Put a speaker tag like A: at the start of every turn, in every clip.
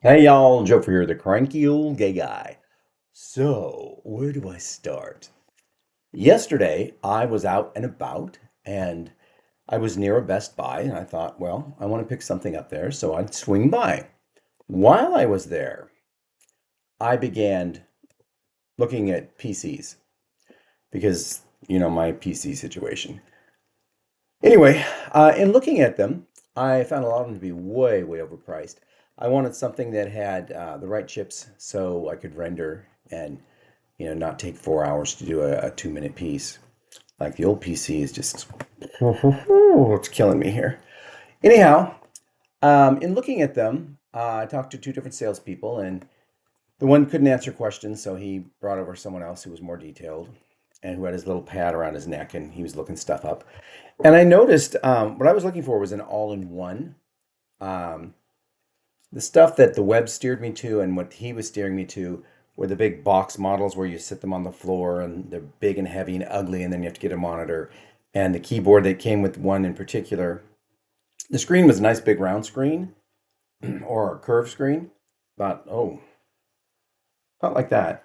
A: Hey y'all, Joe for here, the cranky old gay guy. So, where do I start? Yesterday, I was out and about and I was near a Best Buy and I thought, well, I want to pick something up there, so I'd swing by. While I was there, I began looking at PCs because, my PC situation. Anyway, in looking at them, I found a lot of them to be way, way overpriced. I wanted something that had the right chips so I could render and not take 4 hours to do a 2 minute piece. Like the old PC is just, it's killing me here. Anyhow, in looking at them, I talked to two different salespeople, and the one couldn't answer questions, so he brought over someone else who was more detailed and who had his little pad around his neck, and he was looking stuff up. And I noticed what I was looking for was an all-in-one. Um, the stuff that the web steered me to and what he was steering me to were the big box models where you sit them on the floor and they're big and heavy and ugly, and then you have to get a monitor. And the keyboard that came with one in particular, the screen was a nice big round screen or a curved screen, but not like that.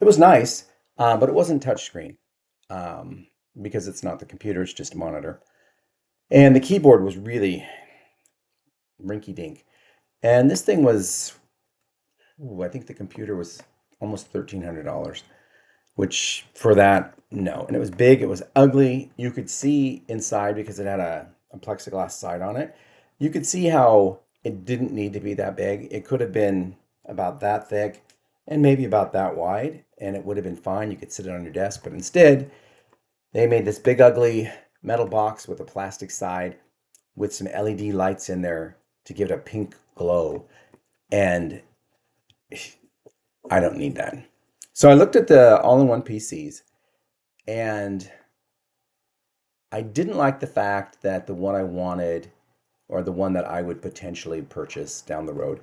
A: It was nice, but it wasn't touchscreen um, because it's not the computer, it's just a monitor. And the keyboard was really rinky dink. And this thing was, I think the computer was almost $1,300, which for that, no. And it was big, it was ugly. You could see inside because it had a plexiglass side on it. You could see how it didn't need to be that big. It could have been about that thick and maybe about that wide, and it would have been fine. You could sit it on your desk, but instead, they made this big, ugly metal box with a plastic side with some LED lights in there to give it a pink glow. And I don't need that. So I looked at the all-in-one PCs and I didn't like the fact that the one I wanted or the one that I would potentially purchase down the road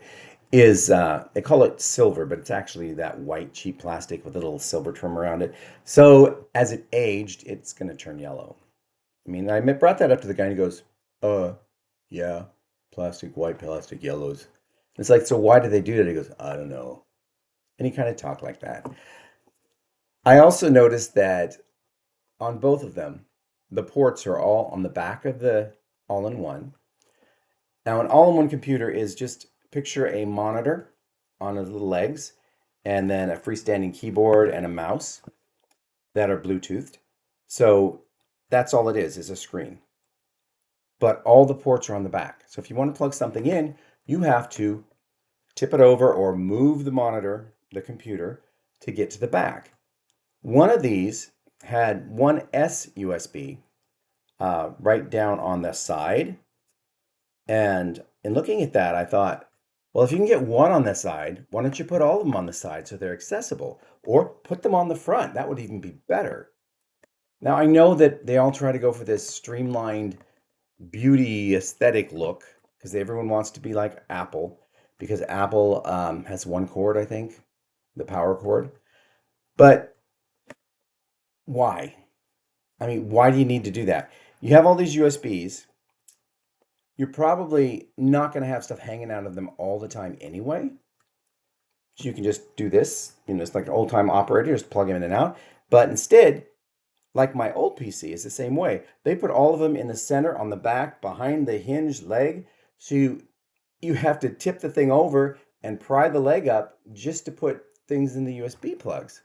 A: is they call it silver, but it's actually that white cheap plastic with a little silver trim around it. So as it aged, it's going to turn yellow. I mean, I brought that up to the guy and he goes, uh, yeah, plastic white, plastic yellows. It's like, so why did they do that? He goes, I don't know. And he kind of talked like that. I also noticed that on both of them, the ports are all on the back of the all-in-one. Now, an all-in-one computer is just picture a monitor on the little legs and then a freestanding keyboard and a mouse that are Bluetoothed. So that's all it is a screen. But all the ports are on the back. So if you want to plug something in, you have to tip it over or move the monitor, the computer, to get to the back. One of these had one S USB right down on the side. And in looking at that, I thought, well, if you can get one on the side, why don't you put all of them on the side so they're accessible? Or put them on the front. That would even be better. Now, I know that they all try to go for this streamlined beauty aesthetic look because everyone wants to be like Apple because Apple has one cord, I think, the power cord. But why? I mean, why do you need to do that? You have all these USBs. You're probably not going to have stuff hanging out of them all the time anyway. So you can just do this, it's like an old time operator, just plug them in and out. But instead, like my old PC is the same way. They put all of them in the center on the back behind the hinge leg. So you have to tip the thing over and pry the leg up just to put things in the USB plugs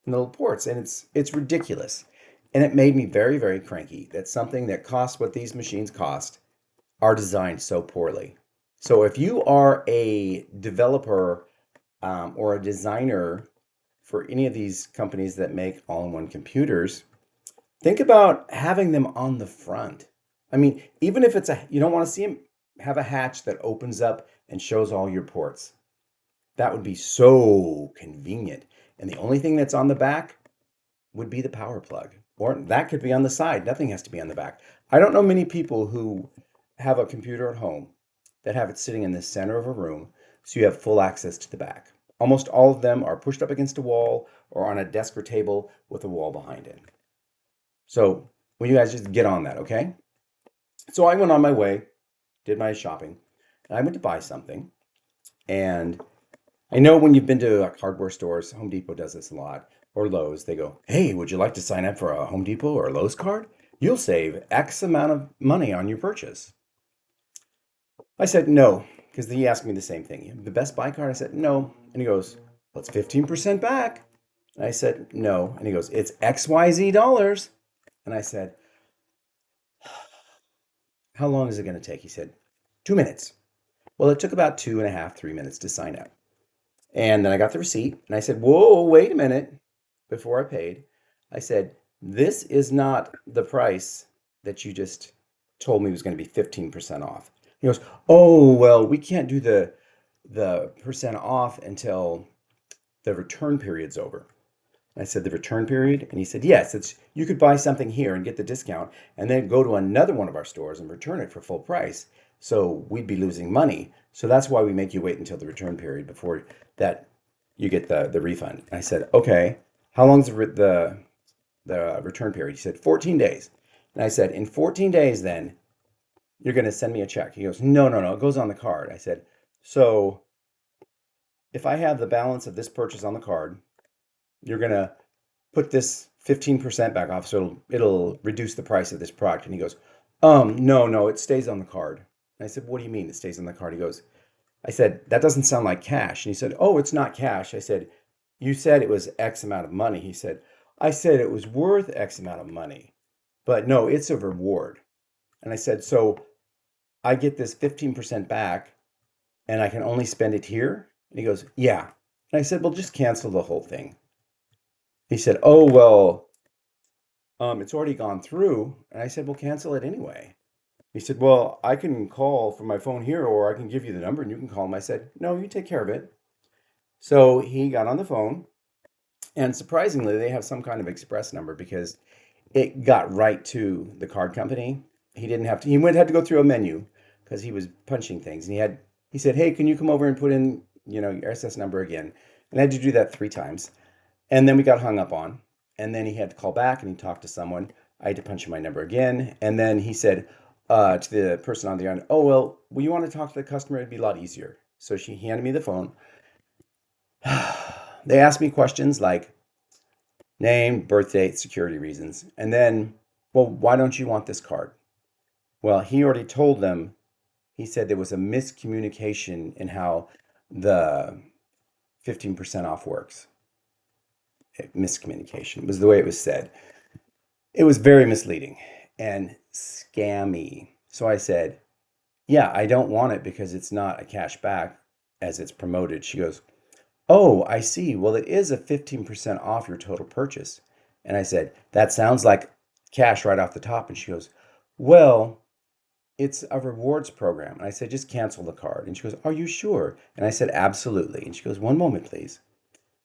A: and the little ports. And it's ridiculous. And it made me very, very cranky that something that costs what these machines cost are designed so poorly. So if you are a developer or a designer for any of these companies that make all-in-one computers, think about having them on the front. I mean, even if you don't want to see them, have a hatch that opens up and shows all your ports. That would be so convenient. And the only thing that's on the back would be the power plug, or that could be on the side. Nothing has to be on the back. I don't know many people who have a computer at home that have it sitting in the center of a room so you have full access to the back. Almost all of them are pushed up against a wall or on a desk or table with a wall behind it. So, will you guys just get on that, okay? So I went on my way, did my shopping, and I went to buy something. And I know when you've been to hardware stores, Home Depot does this a lot, or Lowe's, they go, "Hey, would you like to sign up for a Home Depot or a Lowe's card? You'll save X amount of money on your purchase." I said no, because he asked me the same thing. The Best Buy card? I said no. And he goes, "Well, it's 15% back." And I said no. And he goes, "It's XYZ dollars." And I said, "How long is it going to take?" He said, 2 minutes. Well, it took about 2.5, 3 minutes to sign up. And then I got the receipt and I said, "Whoa, wait a minute." Before I paid, I said, "This is not the price that you just told me was going to be 15% off." He goes, "Oh, well, we can't do the percent off until the return period's over." I said, "The return period?" And he said, "Yes, it's you could buy something here and get the discount and then go to another one of our stores and return it for full price. So we'd be losing money. So that's why we make you wait until the return period before that you get the refund." And I said, "Okay, how long's the return period?" He said, 14 days. And I said, "In 14 days then, you're going to send me a check." He goes, "No, no, no, it goes on the card." I said, "So if I have the balance of this purchase on the card, you're going to put this 15% back off, so it'll reduce the price of this product." And he goes, No, no, it stays on the card." And I said, "What do you mean it stays on the card?" He goes, I said, "That doesn't sound like cash." And he said, "Oh, it's not cash." I said, "You said it was X amount of money." He said, "I said it was worth X amount of money, but no, it's a reward." And I said, "So I get this 15% back and I can only spend it here?" And he goes, "Yeah." And I said, "Well, just cancel the whole thing." He said, "Oh, well, it's already gone through." And I said, "Well, cancel it anyway." He said, "Well, I can call from my phone here, or I can give you the number and you can call him." I said, "No, you take care of it." So he got on the phone, and surprisingly, they have some kind of express number because it got right to the card company. He didn't have to, he went had to go through a menu because he was punching things. And he said, "Hey, can you come over and put in, your SS number again?" And I had to do that 3 times. And then we got hung up on. And then he had to call back and he talked to someone. I had to punch in my number again. And then he said to the person on the end, "Oh, well, you want to talk to the customer? It'd be a lot easier." So she handed me the phone. They asked me questions like name, birth date, security reasons. And then, "Well, why don't you want this card?" Well, he already told them. He said there was a miscommunication in how the 15% off works. Miscommunication was the way it was said. It was very misleading and scammy. So I said, "Yeah, I don't want it because it's not a cash back as it's promoted." She goes, "Oh, I see. Well, it is a 15% off your total purchase." And I said, "That sounds like cash right off the top." And she goes, "Well, it's a rewards program." And I said, "Just cancel the card." And she goes, "Are you sure?" And I said, "Absolutely." And she goes, "One moment, please."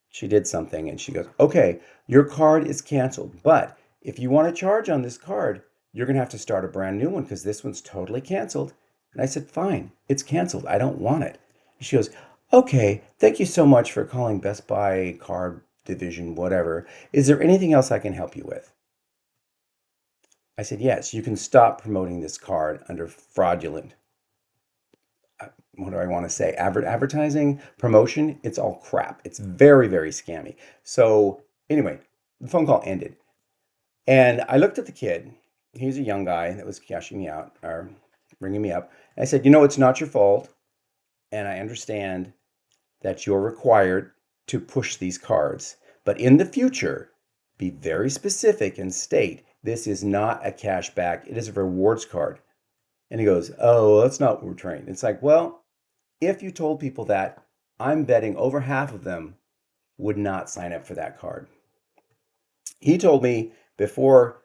A: She did something and she goes, "Okay, your card is canceled, but if you want to charge on this card, you're going to have to start a brand new one because this one's totally canceled." And I said, "Fine, it's canceled. I don't want it." And she goes, "Okay, thank you so much for calling Best Buy Card Division, whatever. Is there anything else I can help you with?" I said, "Yes, you can stop promoting this card under fraudulent, what do I want to say? Advertising, promotion. It's all crap. It's very, very scammy." So anyway, the phone call ended. And I looked at the kid. He's a young guy that was cashing me out or ringing me up. And I said, "It's not your fault. And I understand that you're required to push these cards. But in the future, be very specific and state this is not a cash back. It is a rewards card." And he goes, "Oh, that's not what we're trained." It's like, well, if you told people that, I'm betting over half of them would not sign up for that card. He told me before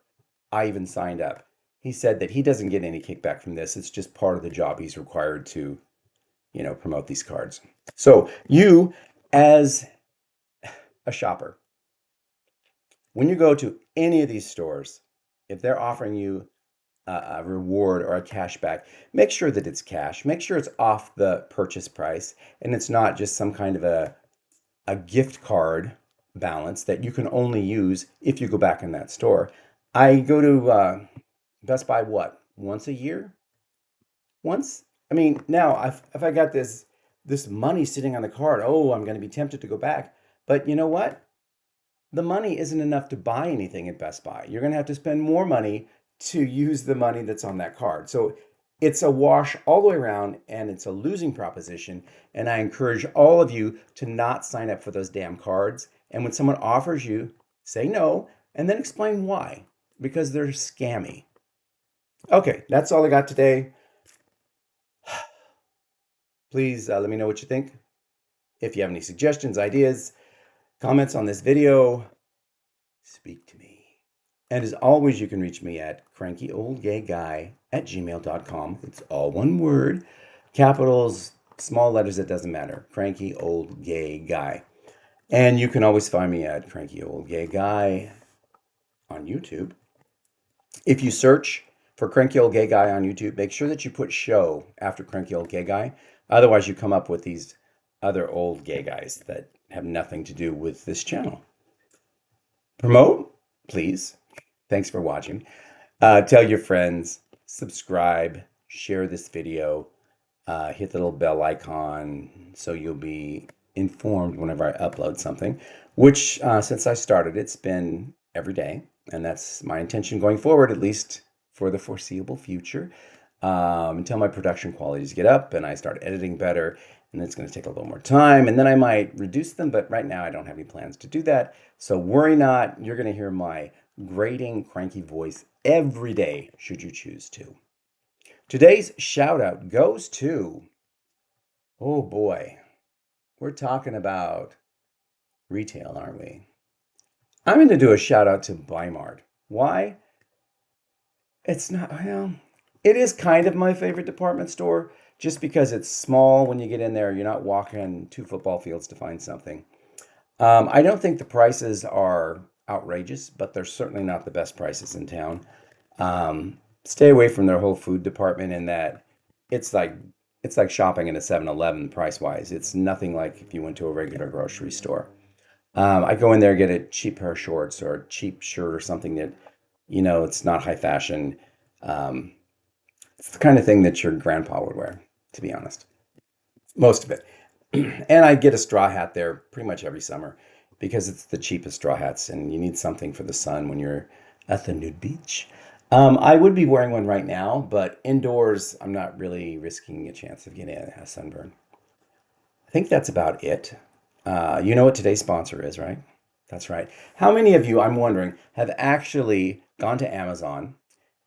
A: I even signed up, he said that he doesn't get any kickback from this. It's just part of the job he's required to, promote these cards. So you, as a shopper, when you go to any of these stores, if they're offering you a reward or a cashback, make sure that it's cash. Make sure it's off the purchase price and it's not just some kind of a gift card balance that you can only use if you go back in that store. I go to Best Buy what? Once a year? Once? I mean, now if I got this this money sitting on the card. Oh, I'm going to be tempted to go back. But you know what? The money isn't enough to buy anything at Best Buy. You're going to have to spend more money to use the money that's on that card. So it's a wash all the way around and it's a losing proposition. And I encourage all of you to not sign up for those damn cards. And when someone offers you, say no and then explain why, because they're scammy. Okay, that's all I got today. Please let me know what you think. If you have any suggestions, ideas, comments on this video, speak to me. And as always, you can reach me at crankyoldgayguy@gmail.com. It's all one word, capitals, small letters, it doesn't matter. Cranky Old Gay Guy. And you can always find me at Cranky Old Gay Guy on YouTube. If you search for Cranky Old Gay Guy on YouTube, make sure that you put show after Cranky Old Gay Guy. Otherwise, you come up with these other old gay guys that have nothing to do with this channel. Promote, please. Thanks for watching. Tell your friends, subscribe, share this video, hit the little bell icon so you'll be informed whenever I upload something, which since I started, it's been every day. And that's my intention going forward, at least for the foreseeable future, until my production qualities get up and I start editing better. And it's going to take a little more time. And then I might reduce them. But right now, I don't have any plans to do that. So worry not. You're going to hear my grating, cranky voice every day, should you choose to. Today's shout out goes to, oh boy, we're talking about retail, aren't we? I'm going to do a shout out to Bi-Mart. Why? It's not, well, it is kind of my favorite department store just because it's small. When you get in there, you're not walking 2 football fields to find something. I don't think the prices are outrageous, but they're certainly not the best prices in town. Stay away from their whole food department in that it's like it's like shopping in a 7-Eleven price wise. It's nothing like if you went to a regular grocery store. I go in there, get a cheap pair of shorts or a cheap shirt or something that, it's not high fashion. Um, it's the kind of thing that your grandpa would wear, to be honest. Most of it. And I get a straw hat there pretty much every summer because it's the cheapest straw hats and you need something for the sun when you're at the nude beach. I would be wearing one right now, but indoors, I'm not really risking a chance of getting a sunburn. I think that's about it. You know what today's sponsor is, right? That's right. How many of you, I'm wondering, have actually gone to Amazon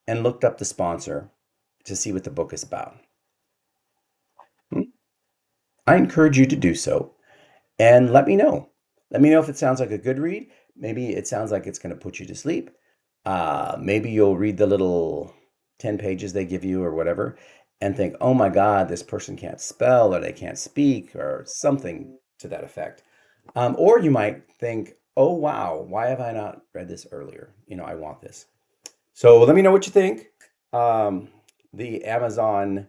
A: and looked up the sponsor to see what the book is about? Hmm? I encourage you to do so and let me know. Let me know if it sounds like a good read. Maybe it sounds like it's going to put you to sleep. Maybe you'll read the little 10 pages they give you or whatever and think, oh my God, this person can't spell or they can't speak or something to that effect. Or you might think, oh wow, why have I not read this earlier? I want this. So let me know what you think. The Amazon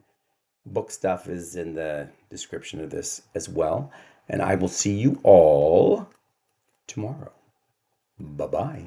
A: book stuff is in the description of this as well. And I will see you all tomorrow. Bye bye.